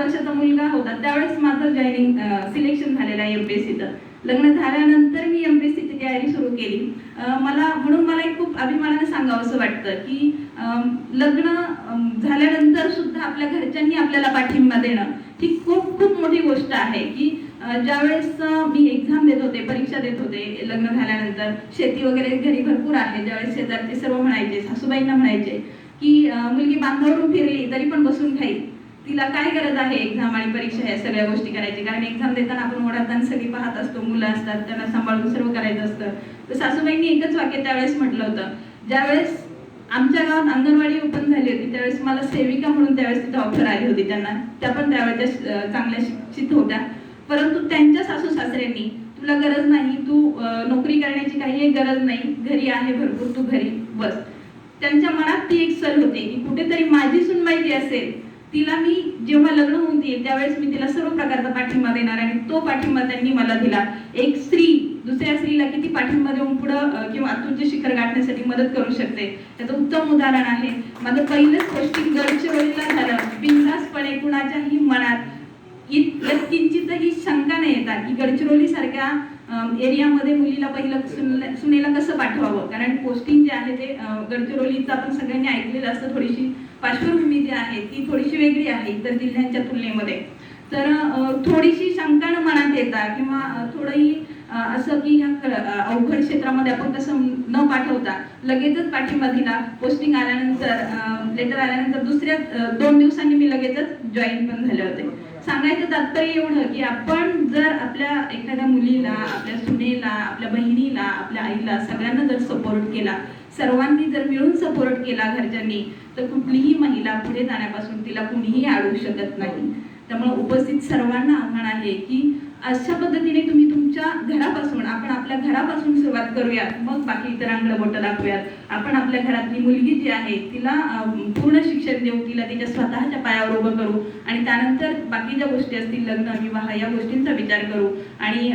वर्षाचा मुलगा होता त्यावेळेस माझं जॉईनिंग सिलेक्शन झालेलं आहे एमपीएससीचं. लग्न झाल्यानंतर मी एमपीएससीची तयारी सुरू केली. म्हणून मला एक खूप अभिमानाने सांगावंसं वाटतं की लग्न झाल्यानंतर सुद्धा आपल्या घरच्यांनी आपल्याला पाठिंबा देणं ही खूप खूप मोठी गोष्ट आहे. की ज्यावेळेस मी एक्झाम देत होते, परीक्षा देत होते लग्न झाल्यानंतर, शेती वगैरे घरी भरपूर आहे, ज्यावेळेस शेजारचे सर्व म्हणायचे, सासूबाईंना म्हणायचे की मुलगी बांधावरून फिरली तरी पण बसून खाईल, तिला काय गरज आहे एक्झाम आणि परीक्षा या सगळ्या गोष्टी करायची. कारण एक्झाम देताना आपण ओढाताण सगळी पाहत असतो, मुलं असतात, त्यांना सांभाळून सर्व करायचं असतं. तर सासूबाईंनी एकच वाक्य त्यावेळेस म्हटलं होतं. ज्यावेळेस आमच्या गावात अंगणवाडी ओपन झाली होती त्यावेळेस मला सेविका म्हणून त्यावेळेस तिथे ऑफर आली होती त्यांना. त्या पण त्यावेळेस चांगल्या शिक्षित होत्या. परंतु त्यांच्या सासू सासऱ्यांनी तुला गरज नाही, तू नोकरी करण्याची काही गरज नाही, घरी आहे भरपूर, तू घरी बस. त्यांच्या मनात ती एक सल होती की कुठेतरी माझी सूनबाई जी असेल तिला मी जेव्हा लग्न होऊन येईल त्यावेळेस मी तिला सर्व प्रकारचा पाठिंबा देणार. आणि तो पाठिंबा त्यांनी मला दिला. एक स्त्री दुसऱ्या स्त्रीला किती पाठिंबा देऊन पुढं किंवा तुझे शिखर गाठण्यासाठी मदत करू शकते त्याचं उत्तम उदाहरण आहे. माझं पहिलंच पोस्टिंग गडचिरोलीला झालं. बिनधास्तपणे कुणाच्याही मनात किंचितही शंका नाही येतात की गडचिरोली सारख्या एरियामध्ये मुलीला पहिलं सुनेला कसं पाठवावं. कारण पोस्टिंग जे आहे ते गडचिरोलीचं आपण सगळ्यांनी ऐकलेलं असतं. थोडीशी पार्श्वभूमी जी आहे ती थोडीशी वेगळी आहे इतर जिल्ह्यांच्या तुलनेमध्ये. तर थोडीशी शंका न मनात येता किंवा थोडंही असं की ह्या अवघड क्षेत्रामध्ये आपण कसं न पाठवता लगेचच पाठिंबा दिला. पोस्टिंग आल्यानंतर लेटर आल्यानंतर दुसऱ्या 2 दिवसांनी मी लगेचच जॉईन पण झाले होते. सांगायचं तात्पर्य एवढं की आपण जर आपल्या एखाद्या मुलीला, आपल्या सुनेला, आपल्या बहिणीला, आपल्या आईला सगळ्यांना जर सपोर्ट केला, सर्वांनी जर मिळून सपोर्ट केला घरच्यांनी, तर कुठलीही महिला पुढे जाण्यापासून तिला कुणीही अडवू शकत नाही. त्यामुळे उपस्थित सर्वांना आव्हान आहे की अशा पद्धतीने तुम्ही तुमच्या घरापासून, आपण आपल्या घरापासून सुरुवात करूयात, मग बाकी इतरांकडे बोटं दाखवूयात. आपण आपल्या घरातली मुलगी जी आहे तिला पूर्ण शिक्षण देऊ, तिला तिच्या स्वतःच्या पायावर उभं करू आणि त्यानंतर बाकी ज्या गोष्टी असतील, लग्न विवाह या गोष्टींचा विचार करू. आणि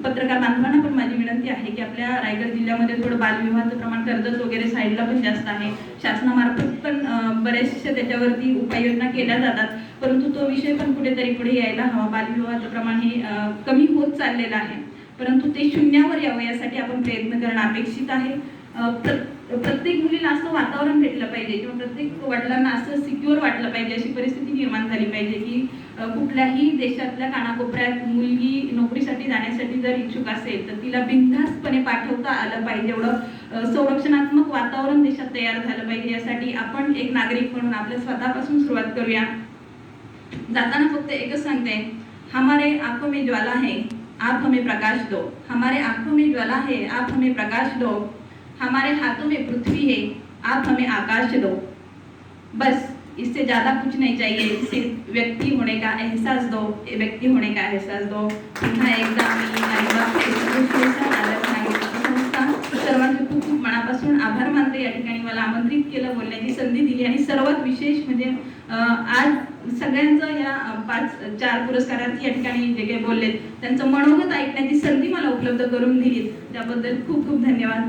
पत्रकार बांधवांना पण माझी विनंती आहे की आपल्या रायगड जिल्ह्यामध्ये थोडं बालविवाहाचं प्रमाण, कर्जत वगैरे साईडला पण जास्त आहे. शासनामार्फत पण बरेचसे त्याच्यावरती उपाययोजना केल्या जातात, परंतु तो विषय पण कुठेतरी पुढे यायला हवा. बालविवाहाचं प्रमाण हे कमी होत चाललेलं आहे, परंतु ते शून्यावर यावं यासाठी आपण प्रयत्न करणं अपेक्षित आहे. प्रत्येक मुलीला असं वातावरण भेटलं पाहिजे किंवा प्रत्येक वडिलांना असं सिक्युअर वाटलं पाहिजे, अशी परिस्थिती निर्माण झाली पाहिजे की कुठल्याही देशातल्या कानाकोपऱ्यात मुलगी नोकरीसाठी जाण्यासाठी जर इच्छुक असेल तर तिला बिनधास्तपणे पाठवता आलं पाहिजे. एवढं संरक्षणात्मक वातावरण देशात तयार झालं पाहिजे. यासाठी आपण एक नागरिक म्हणून आपल्या स्वतःपासून सुरुवात करूया. जाताना फक्त एकच सांगते, हमारे आंखों में ज्वाला है, आप हमें प्रकाश दो. हमारे आंखों में ज्वाला है, आप हमें प्रकाश दो. हमारे हाथों में पृथ्वी है, आप हमें आकाश दो. बस इससे ज़्यादा कुछ नहीं चाहिए. सिर्फ व्यक्ति होने का एहसास दो, व्यक्ती होने का एहसास दो. पुन्हा एकदा सर्वांचे खूप खूप मनापासून आभार मानते. या ठिकाणी मला आमंत्रित केलं, बोलण्याची संधी दिली आणि सर्वात विशेष म्हणजे आज सगळ्यांचं या 4 पुरस्कारार्थी या ठिकाणी जे काही बोललेत त्यांचं मनोगत ऐकण्याची संधी मला उपलब्ध करून दिली, त्याबद्दल खूप खूप धन्यवाद.